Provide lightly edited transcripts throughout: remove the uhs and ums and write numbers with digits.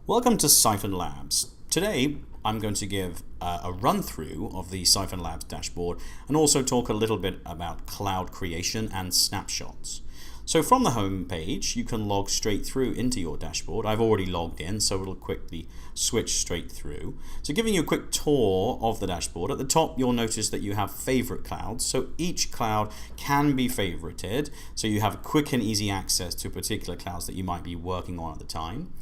Welcome to SiphonLabs. Today I'm going to give a run-through of the SiphonLabs dashboard and also talk a little bit about cloud creation and snapshots. So from the home page you can log straight through into your dashboard. I've already logged in, so it'll quickly switch straight through. So giving you a quick tour of the dashboard, at the top you'll notice that you have favorite clouds. So each cloud can be favorited, so you have quick and easy access to particular clouds that you might be working on at the time.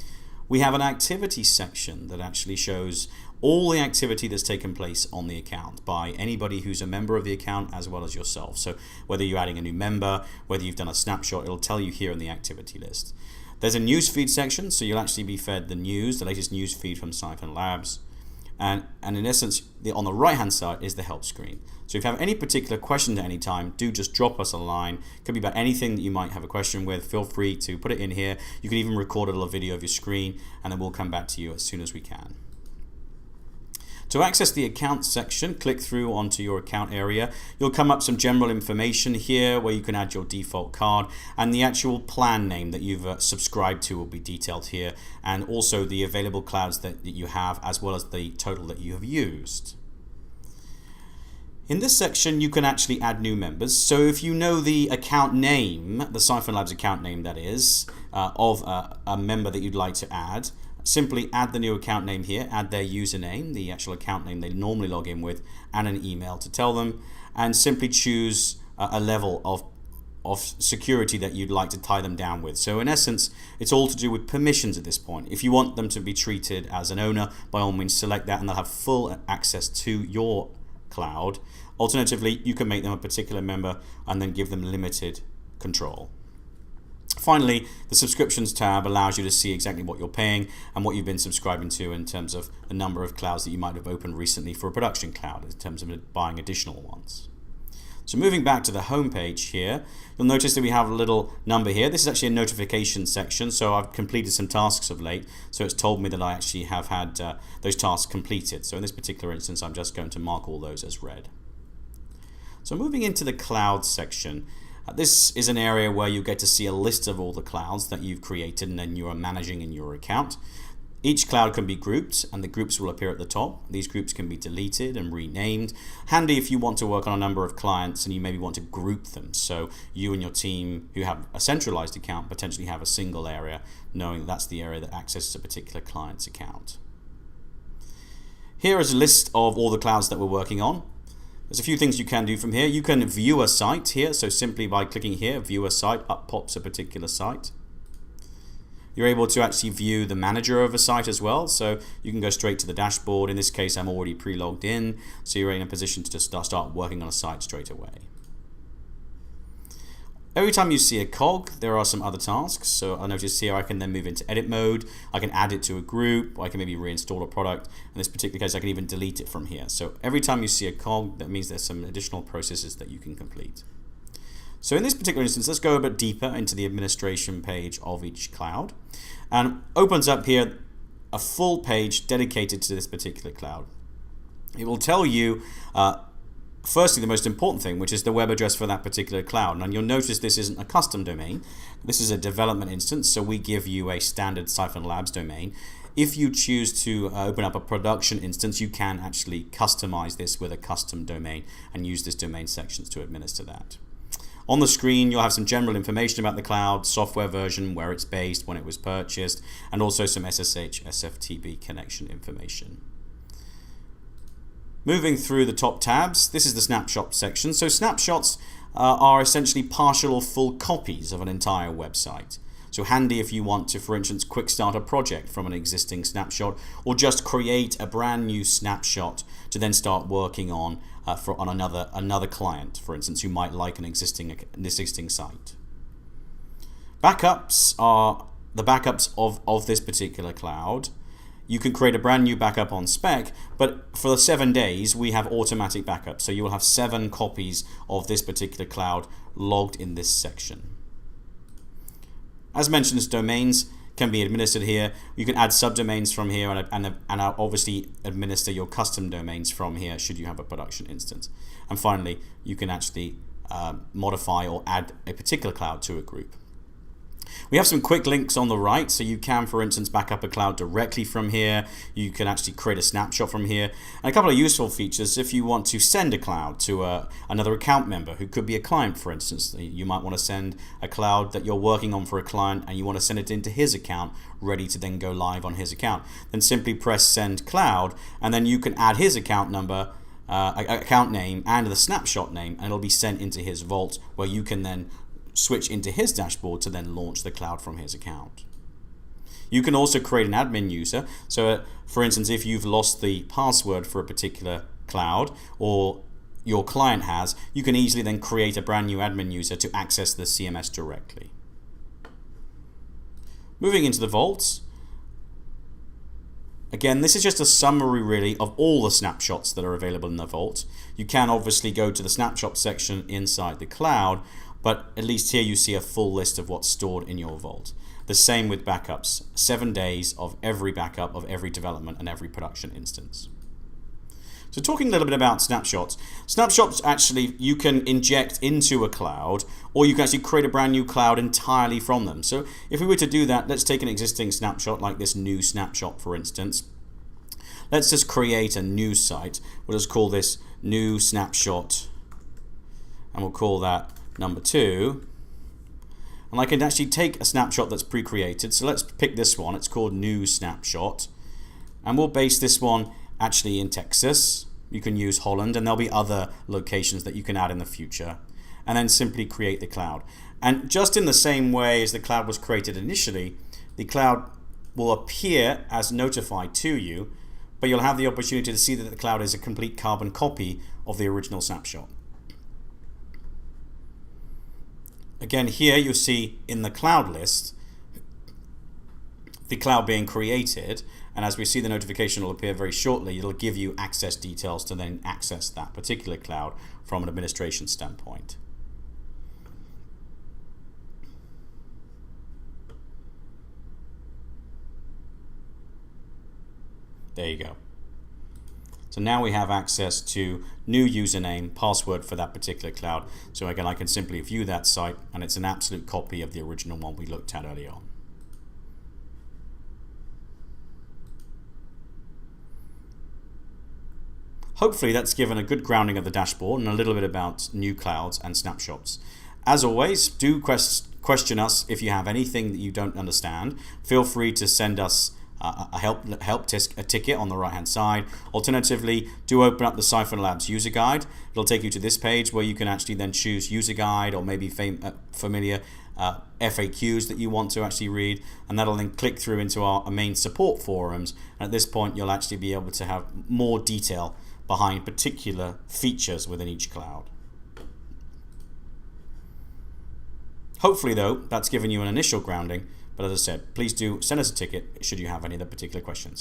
We have an activity section that actually shows all the activity that's taken place on the account by anybody who's a member of the account as well as yourself. So whether you're adding a new member, whether you've done a snapshot, it'll tell you here in the activity list. There's a newsfeed section, so you'll actually be fed the news, the latest news feed from SiphonLabs. And in essence, on the right hand side is the help screen. So if you have any particular question at any time, do just drop us a line. It could be about anything that you might have a question with. Feel free to put it in here. You can even record a little video of your screen and then we'll come back to you as soon as we can. To access the account section, click through onto your account area. You'll come up some general information here where you can add your default card, and the actual plan name that you've subscribed to will be detailed here, and also the available clouds that you have as well as the total that you have used. In this section you can actually add new members. So if you know the account name, the SiphonLabs account name that is, of a member that you'd like to add, simply add the new account name here, add their username, the actual account name they normally log in with, and an email to tell them, and simply choose a level of security that you'd like to tie them down with. So in essence, it's all to do with permissions at this point. If you want them to be treated as an owner, by all means select that and they'll have full access to your cloud. Alternatively, you can make them a particular member and then give them limited control. Finally, the subscriptions tab allows you to see exactly what you're paying and what you've been subscribing to in terms of a number of clouds that you might have opened recently for a production cloud in terms of buying additional ones. So moving back to the home page here, you'll notice that we have a little number here. This is actually a notification section, so I've completed some tasks of late, so it's told me that I actually have had those tasks completed. So in this particular instance, I'm just going to mark all those as red. So moving into the cloud section, this is an area where you get to see a list of all the clouds that you've created and then you are managing in your account. Each cloud can be grouped and the groups will appear at the top. These groups can be deleted and renamed. Handy if you want to work on a number of clients and you maybe want to group them. So you and your team who have a centralized account potentially have a single area, knowing that that's the area that accesses a particular client's account. Here is a list of all the clouds that we're working on. There's a few things you can do from here. You can view a site here, so simply by clicking here, view a site, up pops a particular site. You're able to actually view the manager of a site as well, so you can go straight to the dashboard. In this case, I'm already pre-logged in, so you're in a position to just start working on a site straight away. Every time you see a cog, there are some other tasks. So I notice here I can then move into edit mode. I can add it to a group. I can maybe reinstall a product. In this particular case, I can even delete it from here. So every time you see a cog, that means there's some additional processes that you can complete. So in this particular instance, let's go a bit deeper into the administration page of each cloud. And opens up here a full page dedicated to this particular cloud. It will tell you firstly, the most important thing, which is the web address for that particular cloud. And you'll notice this isn't a custom domain. This is a development instance, so we give you a standard SiphonLabs domain. If you choose to open up a production instance, you can actually customize this with a custom domain and use this domain sections to administer that. On the screen, you'll have some general information about the cloud, software version, where it's based, when it was purchased, and also some SSH, SFTP connection information. Moving through the top tabs, this is the snapshot section. So snapshots are essentially partial or full copies of an entire website. So handy if you want to, for instance, quick start a project from an existing snapshot, or just create a brand new snapshot to then start working on another client, for instance, who might like an existing site. Backups are the backups of this particular cloud. You can create a brand new backup on spec, but for the 7 days we have automatic backup. So you will have 7 copies of this particular cloud logged in this section. As mentioned, domains can be administered here. You can add subdomains from here and obviously administer your custom domains from here should you have a production instance. And finally, you can actually modify or add a particular cloud to a group. We have some quick links on the right, so you can, for instance, back up a cloud directly from here. You can actually create a snapshot from here. And a couple of useful features if you want to send a cloud to another account member who could be a client, for instance. You might want to send a cloud that you're working on for a client and you want to send it into his account, ready to then go live on his account. Then simply press Send Cloud, and then you can add his account number, account name, and the snapshot name, and it'll be sent into his vault, where you can then switch into his dashboard to then launch the cloud from his account. You can also create an admin user. So for instance, if you've lost the password for a particular cloud, or your client has, you can easily then create a brand new admin user to access the CMS directly. Moving into the vaults. Again, this is just a summary really of all the snapshots that are available in the vault. You can obviously go to the snapshot section inside the cloud, but at least here you see a full list of what's stored in your vault. The same with backups, 7 days of every backup of every development and every production instance. So talking a little bit about snapshots. Snapshots actually you can inject into a cloud, or you can actually create a brand new cloud entirely from them. So if we were to do that, let's take an existing snapshot like this new snapshot, for instance. Let's just create a new site. We'll just call this new snapshot, and we'll call that number 2. And I can actually take a snapshot that's pre-created. So let's pick this one. It's called new snapshot, and we'll base this one actually in Texas. You can use Holland, and there'll be other locations that you can add in the future, and then simply create the cloud. And just in the same way as the cloud was created initially, the cloud will appear as notified to you, but you'll have the opportunity to see that the cloud is a complete carbon copy of the original snapshot. Again, here you'll see in the cloud list the cloud being created, and as we see, the notification will appear very shortly. It'll give you access details to then access that particular cloud from an administration standpoint. There you go. So now we have access to new username, password for that particular cloud. So again, I can simply view that site, and it's an absolute copy of the original one we looked at earlier on. Hopefully that's given a good grounding of the dashboard and a little bit about new clouds and snapshots. As always, do question us if you have anything that you don't understand. Feel free to send us a ticket on the right hand side. Alternatively, do open up the SiphonLabs user guide. It'll take you to this page where you can actually then choose user guide, or maybe familiar FAQs that you want to actually read, and that'll then click through into our main support forums. And at this point, you'll actually be able to have more detail behind particular features within each cloud. Hopefully though, that's given you an initial grounding, but as I said, please do send us a ticket should you have any other particular questions.